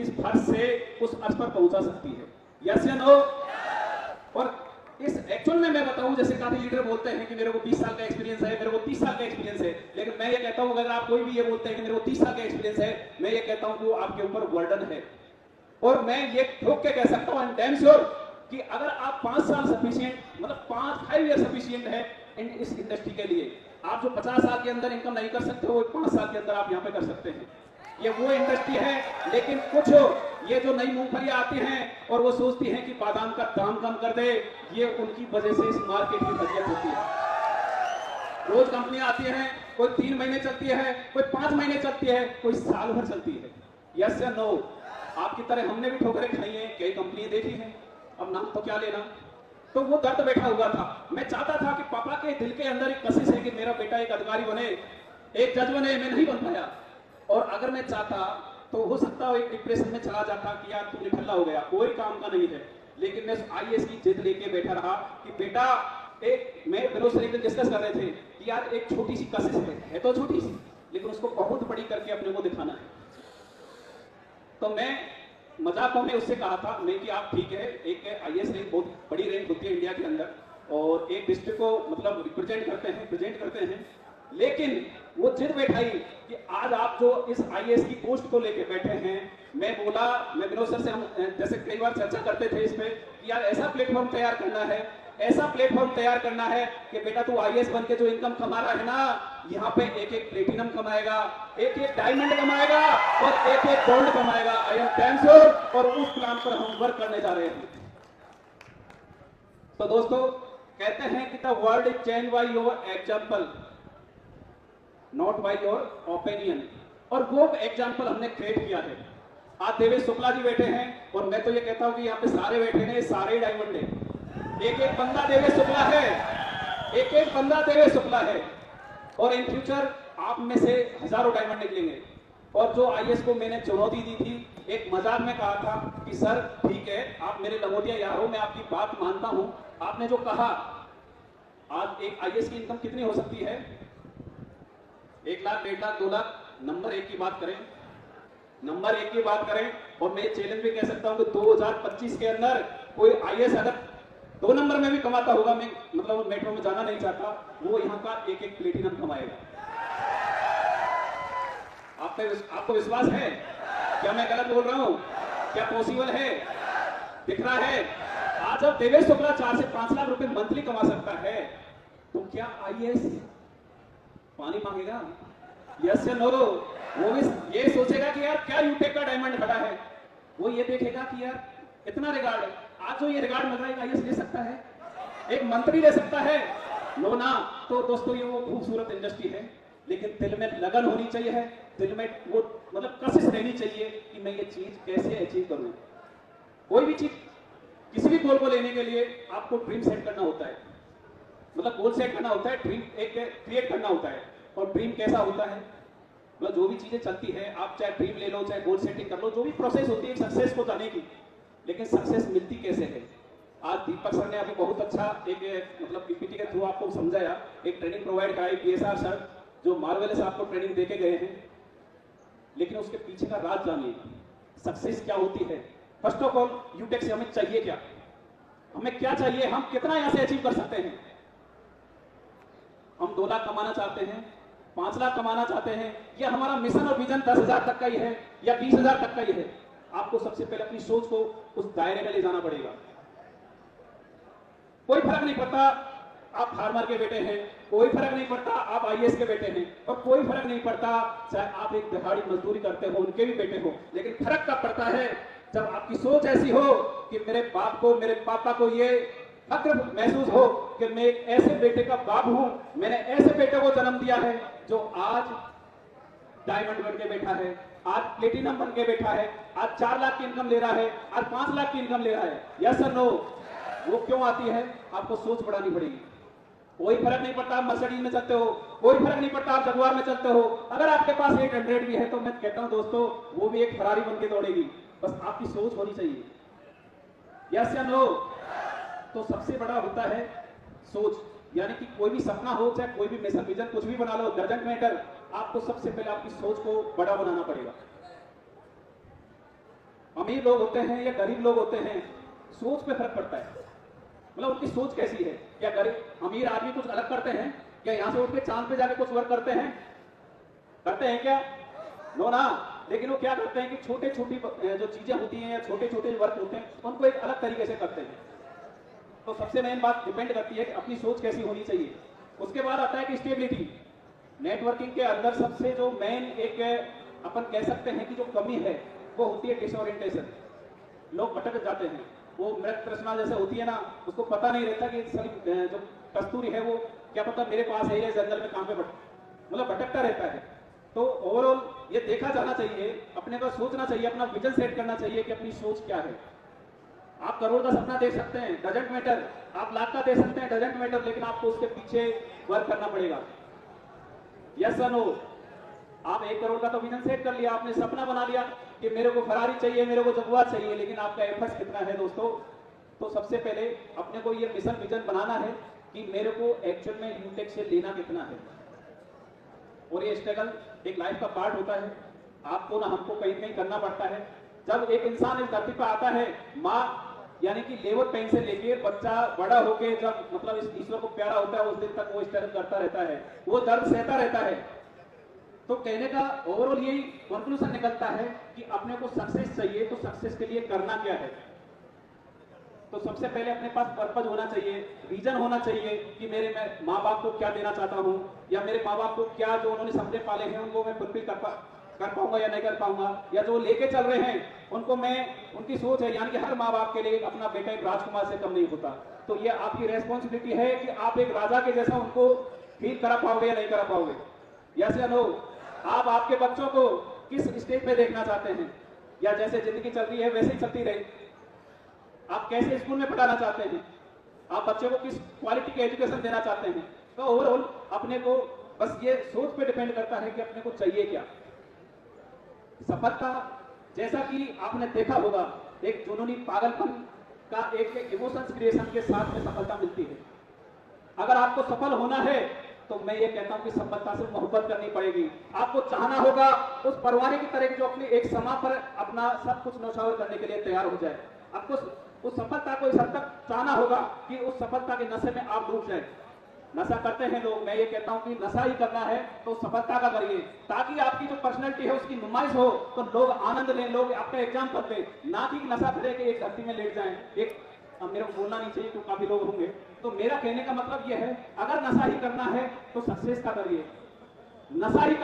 इस फर्श से उस अर्श पर पहुंचा सकती है। यस या नो? और इस एक्चुअल में मैं बताऊं, जैसे काफी लीडर बोलते हैं कि मेरे को 20 साल का एक्सपीरियंस है, मेरे को 30 साल का एक्सपीरियंस है, लेकिन मैं ये कहता हूं अगर आप कोई भी ये बोलते हैं कि मेरे को 30 साल का एक्सपीरियंस है, मैं ये कहता हूं कि वो आपके ऊपर बर्डन है। और मैं ये ठोक के कह सकता हूं, आई एम डैम श्योर कि अगर आप 5 साल सफिशिएंट, मतलब 5 ईयर सफिशिएंट है इस इंडस्ट्री के लिए। आप जो 50 साल के अंदर इनकम नहीं कर सकते वो 5 साल के अंदर आप यहाँ पे कर सकते हैं। ये वो इंडस्ट्री है। लेकिन कुछ ये जो नई मूंगफलियां आती हैं और वो सोचती हैं कि बादाम का दाम कम कर दे, ये उनकी वजह से इस मार्केट की फजीयत होती है। रोज कंपनियां आती हैं, कोई 3 महीने चलती है, कोई 5 महीने चलती है, कोई साल भर चलती है। यस या नो? आपकी तरह हमने भी ठोकरें खाई हैं, कई कंपनियां देखी हैं, अब नाम तो क्या लेना। तो वो दर्द बैठा हुआ था। मैं चाहता था कि पापा के दिल के अंदर एक कशिश है कि मेरा बेटा एक अधिकारी बने, एक जज बने, मैं नहीं बन पाया। और अगर मैं चाहता तो हो सकता है एक डिप्रेशन में चला जाता कि यार तू निठल्ला हो गया, कोई काम का नहीं है। लेकिन मैं आईएएस की जिद लेके बैठा रहा कि बेटा, एक मैं विनोद सर डिस्कस कर रहे थे कि यार एक छोटी सी कशिश है तो छोटी सी, लेकिन उसको बहुत बड़ी करके अपने को दिखाना है। तो मैं मजाक में उससे कहा था मैं कि आप ठीक है, एक आईएएस रैंक बहुत बड़ी रैंक होती है इंडिया के अंदर, और एक डिस्ट्रिक्ट को मतलब रिप्रेजेंट करते हैं, लेकिन वो जिद बैठाई कि आज आप जो इस आईएएस की पोस्ट को लेके बैठे हैं, मैं बोला, मैं विनोद सर से हम जैसे कई बार चर्चा करते थे इस पे कि यार ऐसा प्लेटफॉर्म तैयार करना है, ऐसा प्लेटफॉर्म तैयार करना है कि बेटा तू आईएएस बन के जो इनकम कमा रहा है ना, यहाँ पे एक प्लेटिनम कमाएगा, एक डायमंड कमाएगा और एक गोल्ड कमाएगा। I am damn sure. और उस प्लान पर हम वर्क करने जा रहे हैं। तो दोस्तों, कहते हैं कि the world is change by your example, not by your opinion. और वो एग्जाम्पल हमने क्रिएट किया है। आज देवेश शुक्ला जी बैठे हैं, और मैं तो ये कहता हूं कि यहाँ पे सारे बैठे हैं, सारे डायमंड है। एक बंदा देवेश शुक्ला है, एक बंदा देवेश शुक्ला है, और इन फ्यूचर आप में से हजारों डायमंड निकलेंगे। और जो आईएएस को मैंने चुनौती दी थी, एक मजाक में कहा था कि सर ठीक है, आप मेरे लंगोटिया यार हो, मैं आपकी बात मानता हूं। आपने जो कहा, आज एक आईएएस की इनकम कितनी हो सकती है? 1 लाख, 1.5 लाख, 2 लाख। नंबर 1 की बात करें, नंबर 1 की बात करें। और मैं चैलेंज भी कह सकता हूं कि 2025 के अंदर कोई आईएएस अगर 2 नंबर में भी कमाता होगा, मैं मतलब मेट्रो में जाना नहीं चाहता, वो यहाँ का एक प्लेटिनम कमाएगा। आपको विश्वास है? क्या मैं गलत बोल रहा हूं? क्या पॉसिबल है? दिख रहा है? आज जब देवेश शुक्ला 4 से 5 लाख रुपए मंथली कमा सकता है, तो क्या आईएएस पानी मांगेगा? यस या नो? वो भी ये सोचेगा कि यार क्या यूटेक का डायमंड खड़ा है, वो ये देखेगा कि यार इतना रिगार्ड है। आज जो ये रिगार्ड मिल रहा है, आईएएस ले सकता है, एक मंत्री ले सकता है, लो ना। तो दोस्तों, ये वो खूबसूरत इंडस्ट्री है, लेकिन दिल में लगन होनी चाहिए है, दिल में वो मतलब कशिश रहनी चाहिए कि मैं ये चीज कैसे अचीव करूं। कोई भी चीज, किसी भी गोल को लेने के लिए आपको ड्रीम सेट करना होता है, मतलब गोल सेट करना होता है, ड्रीम एक क्रिएट करना होता है। और ड्रीम कैसा होता है, मतलब जो भी चीजें चलती है, आप चाहे ड्रीम ले लो, चाहे गोल सेटिंग कर लो, जो भी प्रोसेस होती है सक्सेस को जाने की, लेकिन सक्सेस मिलती कैसे है? आज दीपक सर ने अभी बहुत अच्छा एक मतलब पीपीटी के थ्रू आपको समझाया, एक ट्रेनिंग प्रोवाइड कराई, पीएसआर सर जो मार्वेलस आपको ट्रेनिंग देके गए हैं। लेकिन उसके पीछे का राज जानिए, सक्सेस क्या होती है। फर्स्ट ऑफ ऑल, यूटेक से हमें चाहिए क्या, हमें क्या चाहिए, हम कितना यहां से अचीव कर सकते हैं। हम 2 लाख कमाना चाहते हैं, 5 लाख कमाना चाहते हैं, या हमारा मिशन और विजन 10,000 तक का ही है या 20,000 तक का ही है। आपको सबसे पहले अपनी सोच को उस दायरे में ले जाना पड़ेगा। कोई फर्क नहीं पड़ता आप फार्मर के बेटे हैं, कोई फर्क नहीं पड़ता आप आईएएस के बेटे हैं, और कोई फर्क नहीं पड़ता चाहे आप एक दिहाड़ी मजदूरी करते हो, उनके भी बेटे हो। लेकिन फर्क कब पड़ता है? जब आपकी सोच ऐसी हो कि मेरे बाप को, मेरे पापा को ये फक्र महसूस हो कि मैं एक ऐसे बेटे का बाप हूं, मैंने ऐसे बेटे को जन्म दिया है जो आज डायमंड बन के बैठा है, आज प्लेटिनम बन के बैठा है, आज 4 लाख की इनकम ले रहा है, आज 5 लाख की इनकम ले रहा है। यस और नो? वो क्यों आती है? आपको सोच बढ़ानी पड़ेगी। कोई फर्क नहीं पड़ता आप मर्सिडीज में चलते हो, कोई फर्क नहीं पड़ता आप जगुआर में चलते हो, अगर आपके पास 800 भी है तो मैं कहता हूं दोस्तों, वो भी एक फरारी बन के दौड़ेगी। बस आपकी सोच होनी चाहिए। यस या नो? तो सबसे बड़ा होता है सोच, यानी कि कोई भी सपना हो, चाहे कोई भी मिशन विजन कुछ भी बना लो, डजंट मैटर, आपको सबसे पहले आपकी सोच को बड़ा बनाना पड़ेगा। अमीर लोग होते हैं या गरीब लोग होते हैं, सोच पे फर्क पड़ता है। मतलब उनकी सोच कैसी है। क्या गरीब अमीर आदमी कुछ अलग करते हैं? क्या यहां से उठ के चांद पे जाके कुछ वर्क करते हैं? करते हैं क्या? नो ना। लेकिन वो क्या करते हैं कि छोटे छोटी जो चीजें होती हैं या छोटे छोटे वर्क होते हैं उनको एक अलग तरीके से करते हैं। तो सबसे मेन बात डिपेंड करती है कि अपनी सोच कैसी होनी चाहिए। उसके बाद आता है कि स्टेबिलिटी। नेटवर्किंग के अंदर सबसे जो मेन एक अपन कह सकते हैं कि जो कमी है वो होती है डिसओरिएंटेशन। लोग भटक जाते हैं। वो मृत तृष्णा जैसे होती है ना, उसको पता नहीं रहता कि जो कस्तूरी है वो क्या पता मेरे पास है या जंगल में कहां पे मतलब भटकता रहता है। तो ओवरऑल ये देखा जाना चाहिए, अपने को सोचना चाहिए, अपना विजन सेट करना चाहिए कि अपनी सोच क्या है। आप करोड़ का सपना देख सकते हैं, डजंट मैटर। आप लाख का दे सकते हैं, डजंट मैटर, लेकिन आपको उसके पीछे वर्क करना पड़ेगा। यस और नो। आप 1 करोड़ का तो विजन सेट कर लिया, आपने सपना बना लिया कि मेरे को फरारी चाहिए, मेरे को जगुआर चाहिए, लेकिन आपका एफर्ट्स कितना है दोस्तों? तो सबसे पहले अपने को ये मिशन विजन बनाना है कि मेरे को एक्चुअल में यूटेक से लेना कितना है। और ये स्ट्रगल एक लाइफ का पार्ट होता है। आपको ना हमको कहीं कहीं करना पड़ता है। जब एक इंसान इस धरती पर आता है, माँ यानी कि लेबर पेन से लेके बच्चा बड़ा होके जब मतलब इस ईश्वर को प्यारा होता है उस दिन तक वो स्ट्रगल करता रहता है, वो दर्द सहता रहता है। तो कहने का ओवरऑल यही कंक्लूजन निकलता है कि अपने को सक्सेस चाहिए, तो सक्सेस के लिए करना क्या है। तो सबसे पहले अपने पास पर्पज होना चाहिए, रीजन होना चाहिए कि मेरे मैं माँ बाप को क्या देना चाहता हूँ, या मेरे माँ बाप को क्या जो उन्होंने सपने पाले हैं उनको मैं फुलफिल कर पाऊंगा या नहीं कर पाऊंगा, या जो लेके चल रहे हैं उनको मैं उनकी सोच है, यानी कि हर माँ बाप के लिए अपना बेटा एक राजकुमार से कम नहीं होता। तो ये आपकी रेस्पॉन्सिबिलिटी है कि आप एक राजा के जैसा उनको फील करा पाओगे या नहीं करा पाओगे। यस या नो। आप आपके बच्चों को किस स्टेज पे देखना चाहते हैं, या जैसे जिंदगी चल रही है वैसे ही चलती रहे? आप कैसे स्कूल में पढ़ाना चाहते हैं? आप बच्चे को किस क्वालिटी की एजुकेशन देना चाहते हैं? तो ओवरऑल अपने को बस ये सोच पे डिपेंड करता है कि अपने को चाहिए क्या। सफलता जैसा कि आपने देखा होगा, एक जुनूनी पागलपन का एक इमोशंस क्रिएशन के साथ में सफलता मिलती है। अगर आपको सफल होना है तो मैं ये कहता हूं कि सफलता से मोहब्बत करनी पड़ेगी। आपको चाहना होगा उस परवाने की तरह जो अपनी एक समा पर अपना सब कुछ नौछावर करने के लिए तैयार हो जाए। आपको उस सफलता को इस हद तक चाहना होगा कि उस सफलता के नशे में आप डूब जाए। नशा करते हैं लोग, मैं ये कहता हूं कि नशा ही करना है तो सफलता का करिए, ताकि आपकी जो पर्सनैलिटी है उसकी नुमाइश हो, तो लोग आनंद लें, लोग आपका एग्जाम कर ले, ना कि नशा करे कि एक धरती में लेट जाएं। एक मेरे को बोलना नहीं चाहिए क्योंकि काफी लोग होंगे। तो मेरा कहने का मतलब यह है, अगर नशा ही करना है तो सक्सेस का करिए, नशा ही